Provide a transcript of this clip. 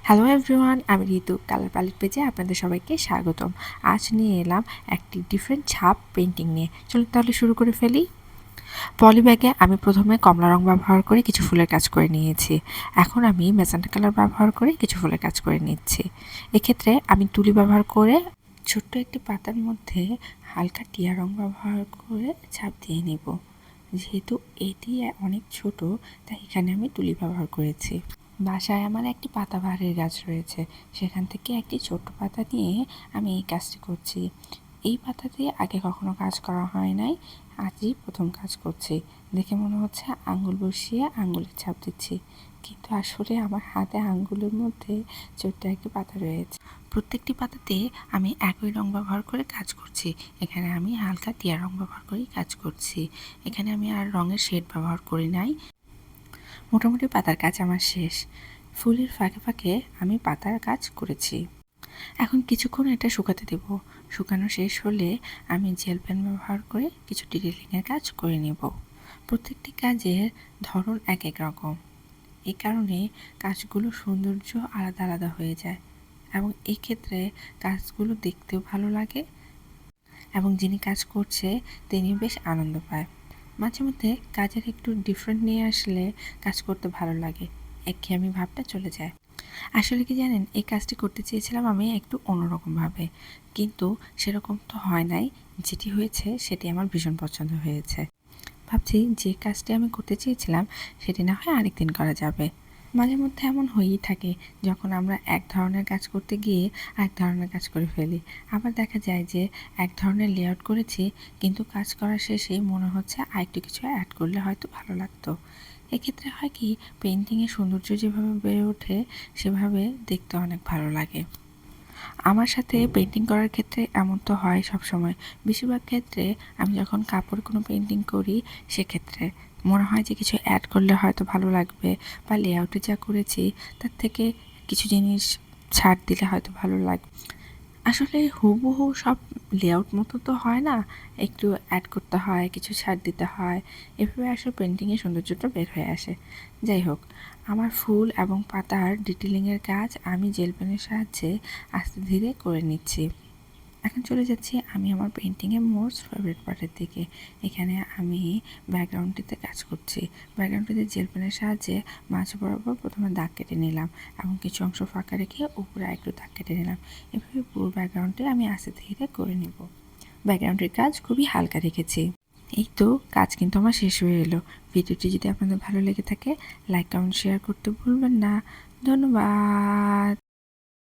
Hello everyone, আমি ঋতু colour palette পেজে আপনাদের সবাইকে স্বাগতম। আজ নিয়ে এলাম একটি ডিফারেন্ট ছাপ পেন্টিং নিয়ে। চলুন তাহলে শুরু করে ফেলি। পলি ব্যাগে আমি প্রথমে কমলা রং ব্যবহার করে কিছু ফুলের কাজ করে নিয়েছি। এখন আমি ম্যাজেন্টা কালার ব্যবহার করে কিছু ফুলের কাজ করে নিচ্ছি। এক্ষেত্রে আমি তুলি ব্যবহার করে ছোট্ট একটি পাতার মধ্যে হালকা টিয়া রং ব্যবহার করে ছাপ দিয়ে নেব। যেহেতু এটি অনেক ছোট, তাই এখানে আমি তুলি ব্যবহার করেছি। বাসায় আমার একটি পাতাবাহারের গাছ রয়েছে, সেখান থেকে একটি ছোট্ট পাতা নিয়ে আমি এই কাজটি করছি। এই পাতা দিয়ে আগে কখনো কাজ করা হয় নাই, আজই প্রথম কাজ করছি। দেখে মনে হচ্ছে আঙ্গুল বসিয়ে আঙ্গুলের ছাপ দিচ্ছি, কিন্তু আসলে আমার হাতে আঙ্গুলের মধ্যে ছোট্ট একটি পাতা রয়েছে। প্রত্যেকটি পাতাতে আমি একই রং ব্যবহার করে কাজ করছি। এখানে আমি হালকা টিয়া রং ব্যবহার করেই কাজ করছি। এখানে আমি আর রঙের শেড ব্যবহার করি নাই। মোটামুটি পাতার কাজ আমার শেষ। ফুলের ফাঁকে ফাঁকে আমি পাতার কাজ করেছি। এখন কিছুক্ষণ এটা শুকাতে দেব। শুকানো শেষ হলে আমি জেল পেন ব্যবহার করে কিছু ডিটেলিংয়ের কাজ করে নেব। প্রত্যেকটি কাজের ধরন এক এক রকম, এই কারণে কাজগুলো সৌন্দর্য আলাদা আলাদা হয়ে যায় এবং এক্ষেত্রে কাজগুলো দেখতেও ভালো লাগে এবং যিনি কাজ করছে তিনি বেশ আনন্দ পায়। মাঝে মধ্যে কাজের একটু ডিফারেন্ট নিয়ে আসলে কাজ করতে ভালো লাগে, একঘেয়েমি ভাবটা চলে যায়। আসলে কি জানেন, এই কাজটি করতে চেয়েছিলাম আমি একটু অন্যরকমভাবে, কিন্তু সেরকম তো হয় নাই। যেটি হয়েছে সেটি আমার ভীষণ পছন্দ হয়েছে। ভাবছি যে কাজটি আমি করতে চেয়েছিলাম সেটি না হয় আরেকদিন করা যাবে। মাঝে মধ্যে এমন হয়েই থাকে, যখন আমরা এক ধরনের কাজ করতে গিয়ে আরেক ধরনের কাজ করে ফেলি। আবার দেখা যায় যে এক ধরনের লেআউট করেছি, কিন্তু কাজ করার শেষে মনে হচ্ছে আরেকটু কিছু অ্যাড করলে হয়তো ভালো লাগতো। এক্ষেত্রে হয় কি, পেন্টিংয়ের সৌন্দর্য যেভাবে বেড়ে ওঠে সেভাবে দেখতে অনেক ভালো লাগে। আমার সাথে পেন্টিং করার ক্ষেত্রে এমন তো হয় সবসময়। বেশিরভাগ ক্ষেত্রে আমি যখন কাপড়ে কোনো পেন্টিং করি, সেক্ষেত্রে মনে হয় যে কিছু অ্যাড করলে হয়তো ভালো লাগবে, বা লেআউটে যা করেছি তার থেকে কিছু জিনিস ছাড় দিলে হয়তো ভালো লাগবে। আসলে হুবহু সব লেআউট মতো তো হয় না, একটু অ্যাড করতে হয়, কিছু ছাড় দিতে হয়, এভাবে আসলে পেন্টিংয়ের সৌন্দর্যটা বের হয়ে আসে। যাই হোক, আমার ফুল এবং পাতার ডিটেলিংয়ের কাজ আমি জেল পেনের সাহায্যে আস্তে ধীরে করে নিচ্ছি। এখন চলে যাচ্ছি আমি আমার পেন্টিংয়ের মোস্ট ফেভারিট পার্টের দিকে। এখানে আমি ব্যাকগ্রাউন্ডটিতে কাজ করছি। ব্যাকগ্রাউন্ডটিতে জেল পেনের সাহায্যে মাঝ বরাবর প্রথমে দাগ কেটে নিলাম এবং কিছু অংশ ফাঁকা রেখে উপরে একটু দাগ কেটে নিলাম। এভাবে পুরো ব্যাকগ্রাউন্ডটি আমি আস্তে ধীরে করে নেব। ব্যাকগ্রাউন্ডের কাজ খুবই হালকা রেখেছি। এই তো কাজ কিন্তু আমার শেষ হয়ে এলো। ভিডিওটি যদি আপনাদের ভালো লেগে থাকে, লাইক কমেন্ট শেয়ার করতে ভুলবেন না। ধন্যবাদ।